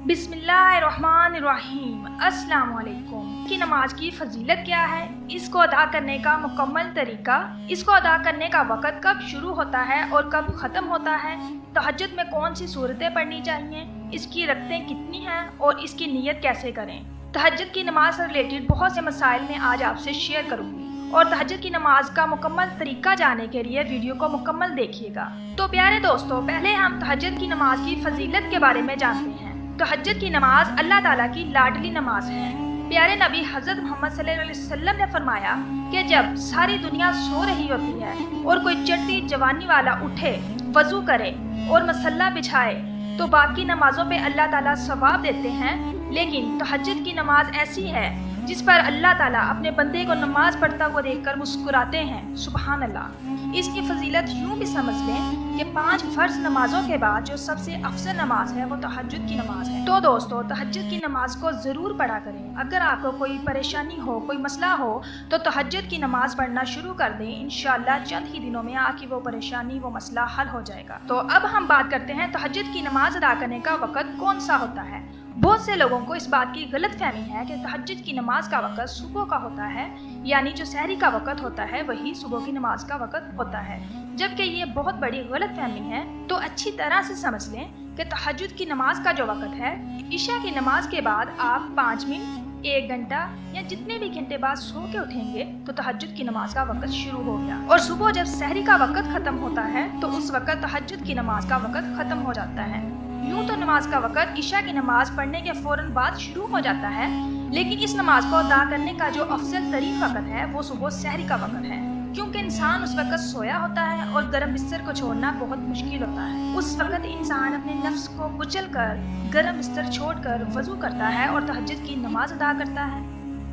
बिस्मिल्लाहिर्रहमानिर्रहीम। अस्सलाम वालेकुम। की नमाज की फजीलत क्या है, इसको अदा करने का मुकम्मल तरीका, इसको अदा करने का वक़्त कब शुरू होता है और कब ख़त्म होता है, तहज्जुद में कौन सी सूरतें पढ़नी चाहिए, इसकी रकतें कितनी हैं और इसकी नीयत कैसे करें। तहज्जुद की नमाज से रिलेटेड बहुत से मसाइल मैं आज आपसे शेयर करूँगी और तहज्जुद की नमाज का मुकम्मल तरीका जानने के लिए वीडियो को मुकम्मल देखिएगा। तो प्यारे दोस्तों, पहले हम तहज्जुद की नमाज की फजीलत के बारे में जानते हैं। तहज्जुद की नमाज अल्लाह ताला की लाडली नमाज है। प्यारे नबी हज़रत मोहम्मद सल्लल्लाहु अलैहि वसल्लम ने फरमाया कि जब सारी दुनिया सो रही होती है और कोई चढ़ती जवानी वाला उठे, वज़ू करे और मसल्ला बिछाए तो बाकी नमाजों पे अल्लाह ताला सवाब देते हैं, लेकिन तहज्जुद की नमाज ऐसी है जिस पर अल्लाह ताला अपने बंदे को नमाज पढ़ता हुआ देखकर मुस्कुराते हैं। सुभान अल्लाह। इसकी फजीलत यूँ भी समझ लें कि 5 फ़र्ज नमाजों के बाद जो सबसे अफजल नमाज है वो तहज्जुद की नमाज है। तो दोस्तों, तहज्जुद की नमाज को ज़रूर पढ़ा करें। अगर आपको कोई परेशानी हो, कोई मसला हो तो तहज्जुद की नमाज पढ़ना शुरू कर दें। इंशाअल्लाह चंद ही दिनों में आपकी वो परेशानी, वो मसला हल हो जाएगा। तो अब हम बात करते हैं तहज्जुद की नमाज अदा करने का वक़्त कौन सा होता है। बहुत से लोगों को इस बात की गलत फहमी है कि तहज्जुद की नमाज का वक़्त सुबह का होता है, यानी जो सहरी का वक़्त होता है वही सुबह की नमाज का वक़्त होता है, जबकि ये बहुत बड़ी गलत फहमी है। तो अच्छी तरह से समझ लें कि तहज्जुद की नमाज का जो वक़्त है, इशा की नमाज के बाद आप 5 मिनट, 1 घंटा या जितने भी घंटे बाद सो के उठेंगे तो तहज्जुद की नमाज का वक़्त शुरू हो गया। और सुबह जब सहरी का वक़्त ख़त्म होता है तो उस वक़्त तहज्जुद की नमाज का वक़्त ख़त्म हो जाता है। यूँ तो नमाज का वक़्त इशा की नमाज पढ़ने के फ़ौरन बाद शुरू हो जाता है, लेकिन इस नमाज को अदा करने का जो अफजल तरीन वक़्त है वो सुबह सहरी का वक़्त है, क्योंकि इंसान उस वक़्त सोया होता है और गर्म बिस्तर को छोड़ना बहुत मुश्किल होता है। उस वक़्त इंसान अपने नफ्स को कुचल कर गर्म बिस्तर छोड़कर वज़ू करता है और तहज्जुद की नमाज अदा करता है।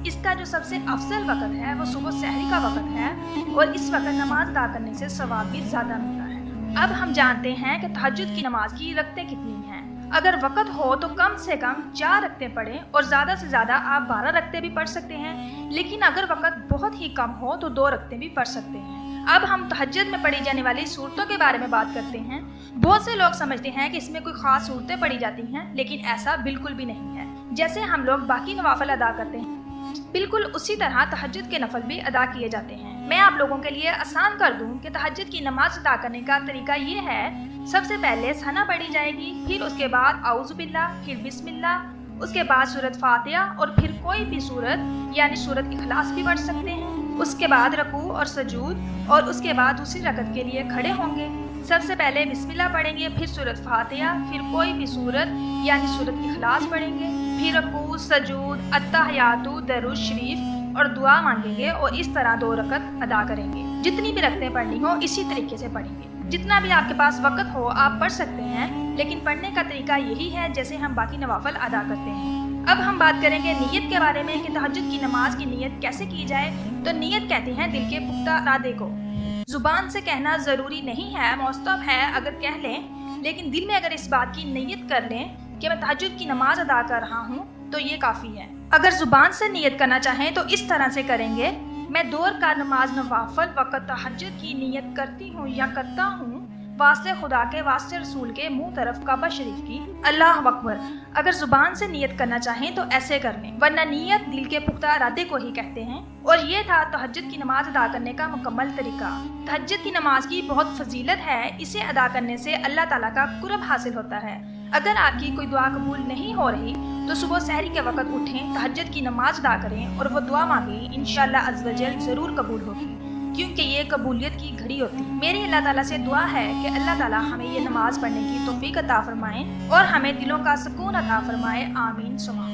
इसका जो सबसे अफजल वक़्त है वो सुबह सहरी का वक़्त है और इस वक़्त नमाज अदा करने से सवाब भी ज़्यादा मिलता है। अब हम जानते हैं कि तहज्जुद की नमाज की रकतें कितनी हैं। अगर वक़्त हो तो कम से कम 4 रकतें पढ़ें और ज़्यादा से ज़्यादा आप 12 रकतें भी पढ़ सकते हैं, लेकिन अगर वक़्त बहुत ही कम हो तो 2 रकतें भी पढ़ सकते हैं। अब हम तहज्जुद में पढ़ी जाने वाली सूरतों के बारे में बात करते हैं। बहुत से लोग समझते हैं कि इसमें कोई ख़ास सूरतें पढ़ी जाती हैं, लेकिन ऐसा बिल्कुल भी नहीं है। जैसे हम लोग बाकी नवाफिल अदा करते हैं, बिल्कुल उसी तरह तहज्जुद के नफल भी अदा किए जाते हैं। मैं आप लोगों के लिए आसान कर दूं कि तहज्जुद की नमाज अदा करने का तरीका ये है। सबसे पहले सना पढ़ी जाएगी, फिर उसके बाद औज़ु बिल्लाह, फिर बिस्मिल्लाह, उसके बाद सूरत फातिहा और फिर कोई भी सूरत यानी सूरत इखलास भी पढ़ सकते हैं। उसके बाद रकू और सजूद और उसके बाद दूसरी रकत के लिए खड़े होंगे। सबसे पहले बिस्मिल्लाह पढ़ेंगे, फिर सूरत फातिहा, फिर कोई भी सूरत यानी सूरत इखलास पढ़ेंगे, फिर रकू, सजूद, अत्तहियातु, दरूद शरीफ और दुआ मांगेंगे और इस तरह 2 रकत अदा करेंगे। जितनी भी रकतें पढ़नी हो इसी तरीके से पढ़ेंगे। जितना भी आपके पास वक़्त हो आप पढ़ सकते हैं, लेकिन पढ़ने का तरीका यही है जैसे हम बाकी नवाफिल अदा करते हैं। अब हम बात करेंगे नीयत के बारे में कि तहज्जुद की नमाज की नीयत कैसे की जाए। तो नीयत कहते हैं दिल के पुख्ता इरादे को। जुबान से कहना ज़रूरी नहीं है, मौस्तब है अगर कह लें, लेकिन दिल में अगर इस बात की नीयत कर लें कि मैं तहज्जुद की नमाज अदा कर रहा हूँ तो ये काफ़ी है। अगर ज़ुबान से नीयत करना चाहें तो इस तरह से करेंगे, मैं 2 रकात नमाज नवाफिल वक़्त तहज्जुद की नीयत करती हूँ या करता हूँ वास्ते खुदा के, वास्ते रसूल के, मुँह तरफ काबा शरीफ की, अल्लाह अकबर। अगर ज़ुबान से नीयत करना चाहें तो ऐसे कर लें, वरना नीयत दिल के पुख्ता इरादे को ही कहते हैं। और ये था तहज्जुद की नमाज अदा करने का मुकम्मल तरीका। तहज्जुद की नमाज की बहुत फजीलत है, इसे अदा करने से अल्लाह ताला का कुर्ब हासिल होता है। अगर आपकी कोई दुआ कबूल नहीं हो रही तो सुबह सहरी के वक़्त उठें, तहज्जुद की नमाज अदा करें और वो दुआ मांगें, इंशाअल्लाह अज़्ज़ व जल ज़रूर कबूल होगी, क्योंकि ये कबूलियत की घड़ी होती है। मेरी अल्लाह ताला से दुआ है कि अल्लाह ताला हमें ये नमाज पढ़ने की तौफीक अता फरमाएं और हमें दिलों का सुकून अता फरमाए। आमीन सुमा।